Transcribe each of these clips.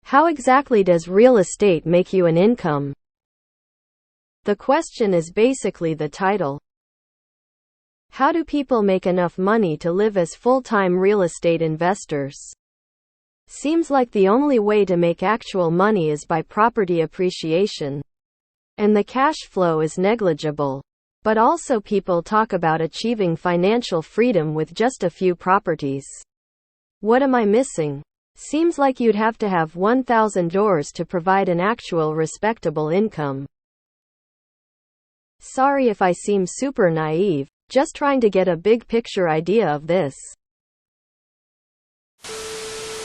How exactly does real estate make you an income? The question is basically the title. How do people make enough money to live as full-time real estate investors? Seems like the only way to make actual money is by property appreciation. And the cash flow is negligible. But also people talk about achieving financial freedom with just a few properties. What am I missing? Seems like you'd have to have 1,000 doors to provide an actual respectable income. Sorry if I seem super naive, just trying to get a big picture idea of this.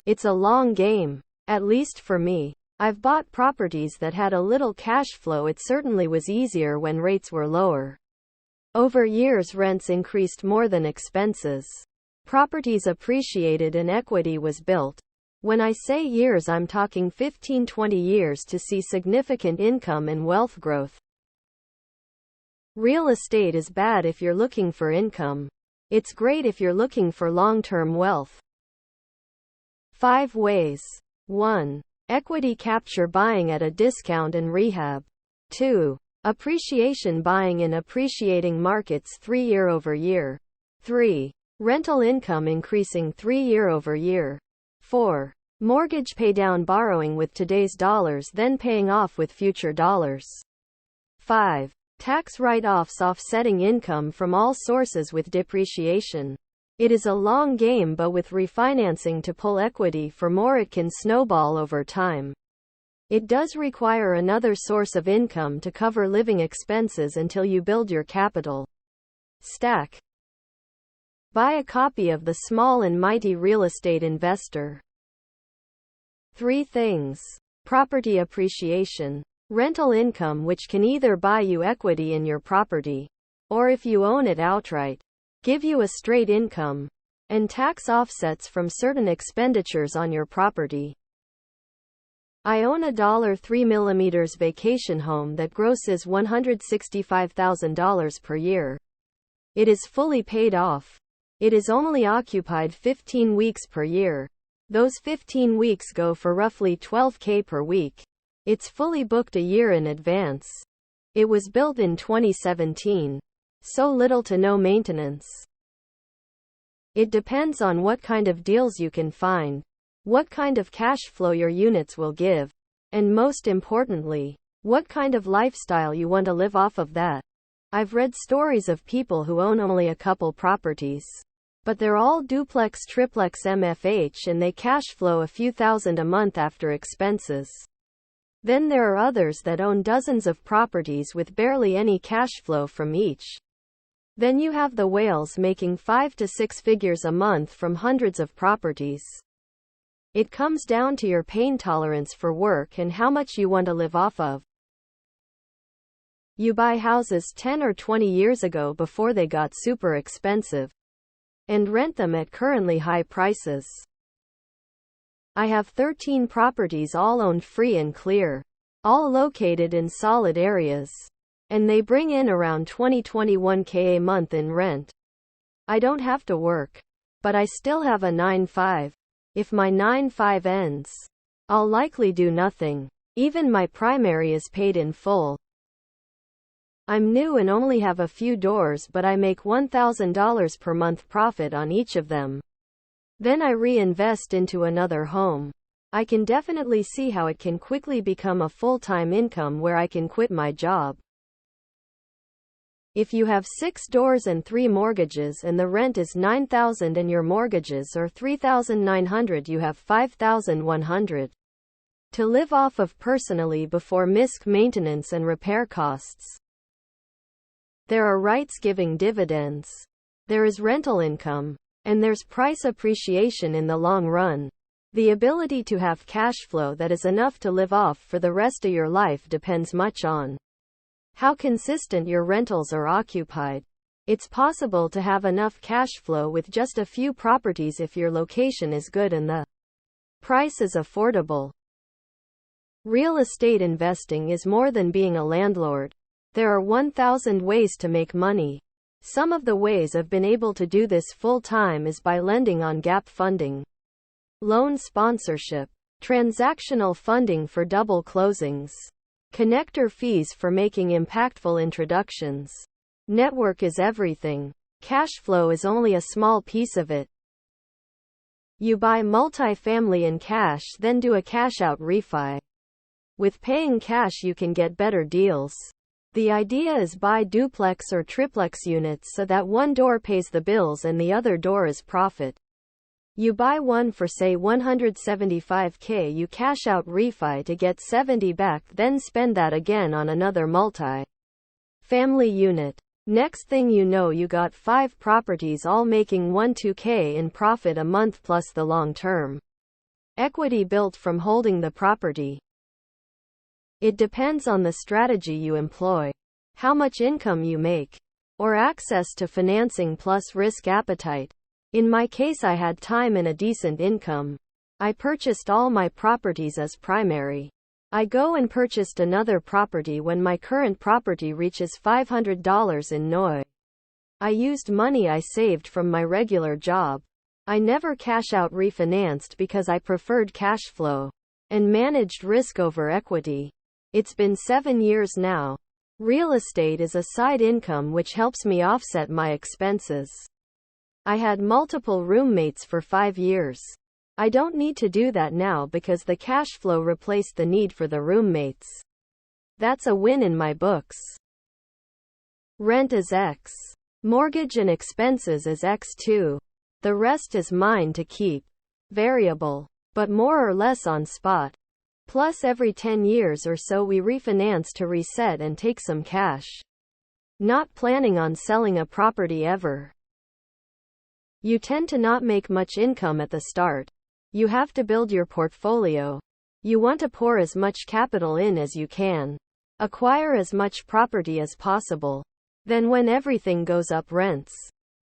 It's a long game. At least for me. I've bought properties that had a little cash flow. It certainly was easier when rates were lower. Over years rents increased more than expenses. Properties appreciated and equity was built. When I say years, I'm talking 15-20 years to see significant income and wealth growth. Real estate is bad if you're looking for income. It's great if you're looking for long-term wealth. 5 ways. 1. Equity capture, buying at a discount and rehab. 2. Appreciation, buying in appreciating markets 3 year over year. 3. Rental income increasing 3 year over year. 4. Mortgage pay down, borrowing with today's dollars then paying off with future dollars. 5. Tax write-offs, offsetting income from all sources with depreciation. It is a long game, but with refinancing to pull equity for more, it can snowball over time. It does require another source of income to cover living expenses until you build your capital stack. Buy a copy of The Small and Mighty Real Estate Investor. 3 things. Property appreciation. Rental income, which can either buy you equity in your property, or if you own it outright, give you a straight income. And tax offsets from certain expenditures on your property. I own a $3mm vacation home that grosses $165,000 per year. It is fully paid off. It is only occupied 15 weeks per year. Those 15 weeks go for roughly $12,000 per week. It's fully booked a year in advance. It was built in 2017. So little to no maintenance. It depends on what kind of deals you can find, what kind of cash flow your units will give, and most importantly, what kind of lifestyle you want to live off of that. I've read stories of people who own only a couple properties, but they're all duplex, triplex, MFH, and they cash flow a few thousand a month after expenses. Then there are others that own dozens of properties with barely any cash flow from each. Then you have the whales making 5 to 6 figures a month from hundreds of properties. It comes down to your pain tolerance for work and how much you want to live off of. You buy houses 10 or 20 years ago before they got super expensive, and rent them at currently high prices. I have 13 properties, all owned free and clear, all located in solid areas, and they bring in around $21,000 a month in rent. I don't have to work, but I still have a 9-5. If my 9-5 ends, I'll likely do nothing. Even my primary is paid in full. I'm new and only have a few doors, but I make $1,000 per month profit on each of them. Then I reinvest into another home. I can definitely see how it can quickly become a full-time income where I can quit my job. If you have 6 doors and 3 mortgages and the rent is $9,000 and your mortgages are $3,900, you have $5,100 to live off of personally before MISC maintenance and repair costs. There are rights giving dividends. There is rental income. And there's price appreciation in the long run. The ability to have cash flow that is enough to live off for the rest of your life depends much on how consistent your rentals are occupied. It's possible to have enough cash flow with just a few properties if your location is good and the price is affordable. Real estate investing is more than being a landlord. There are 1,000 ways to make money. Some of the ways I've been able to do this full time is by lending on gap funding, loan sponsorship, Transactional funding for double closings. Connector fees for making impactful introductions. Network is everything. Cash flow is only a small piece of it. You buy multifamily in cash, then do a cash out refi. With paying cash you can get better deals. The idea is buy duplex or triplex units so that one door pays the bills and the other door is profit. You buy one for say $175K, you cash out refi to get 70 back, then spend that again on another multi-family unit. Next thing you know you got 5 properties all making 1-2K in profit a month plus the long-term equity built from holding the property. It depends on the strategy you employ, how much income you make, or access to financing plus risk appetite. In my case, I had time and a decent income. I purchased all my properties as primary. I go and purchased another property when my current property reaches $500 in NOI. I used money I saved from my regular job. I never cash out refinanced because I preferred cash flow and managed risk over equity. It's been 7 years now. Real estate is a side income which helps me offset my expenses. I had multiple roommates for 5 years. I don't need to do that now because the cash flow replaced the need for the roommates. That's a win in my books. Rent is X. Mortgage and expenses is X2. The rest is mine to keep. Variable, but more or less on spot. Plus every 10 years or so we refinance to reset and take some cash. Not planning on selling a property ever. You tend to not make much income at the start. You have to build your portfolio. You want to pour as much capital in as you can. Acquire as much property as possible. Then when everything goes up, rents,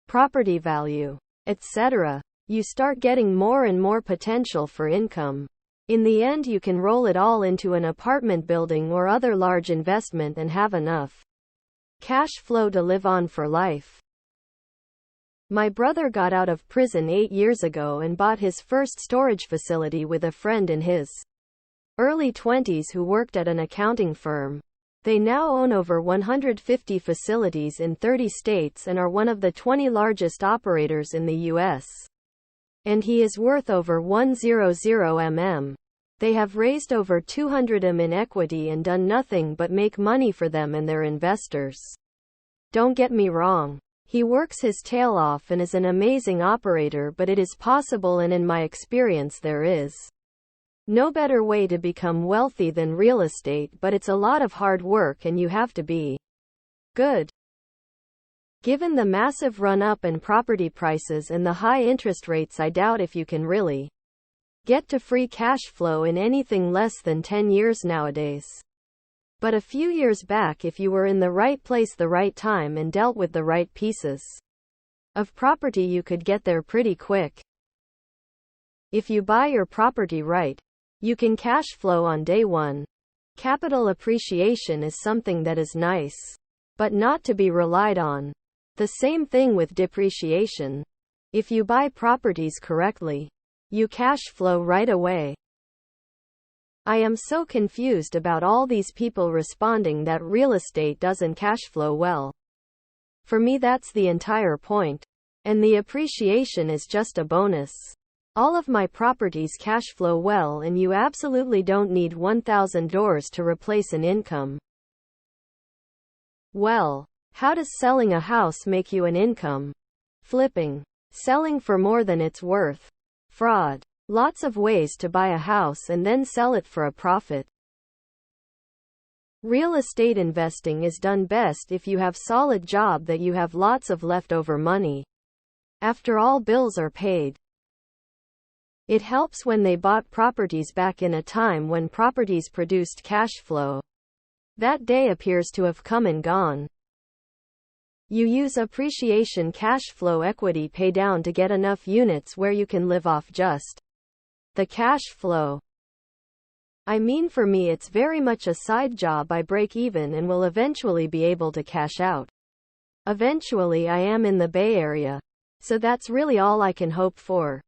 property value, etc., you start getting more and more potential for income. In the end you can roll it all into an apartment building or other large investment and have enough cash flow to live on for life. My brother got out of prison 8 years ago and bought his first storage facility with a friend in his early 20s who worked at an accounting firm. They now own over 150 facilities in 30 states and are one of the 20 largest operators in the U.S. And he is worth over $100 million. They have raised over $200 million in equity and done nothing but make money for them and their investors. Don't get me wrong. He works his tail off and is an amazing operator, but it is possible, and in my experience there is no better way to become wealthy than real estate, but it's a lot of hard work and you have to be good. Given the massive run-up in property prices and the high interest rates, I doubt if you can really get to free cash flow in anything less than 10 years nowadays. But a few years back, if you were in the right place the right time and dealt with the right pieces of property, you could get there pretty quick. If you buy your property right, you can cash flow on day one. Capital appreciation is something that is nice, but not to be relied on. The same thing with depreciation. If you buy properties correctly, you cash flow right away. I am so confused about all these people responding that real estate doesn't cash flow well. For me, that's the entire point. And the appreciation is just a bonus. All of my properties cash flow well, and you absolutely don't need 1,000 doors to replace an income. Well, how does selling a house make you an income? Flipping. Selling for more than it's worth. Fraud. Lots of ways to buy a house and then sell it for a profit. Real estate investing is done best if you have solid job that you have lots of leftover money after all bills are paid. It helps when they bought properties back in a time when properties produced cash flow. That day appears to have come and gone. You use appreciation cash flow equity pay down to get enough units where you can live off just the cash flow. I mean, for me it's very much a side job. I break even and will eventually be able to cash out. Eventually. I am in the Bay Area, so that's really all I can hope for.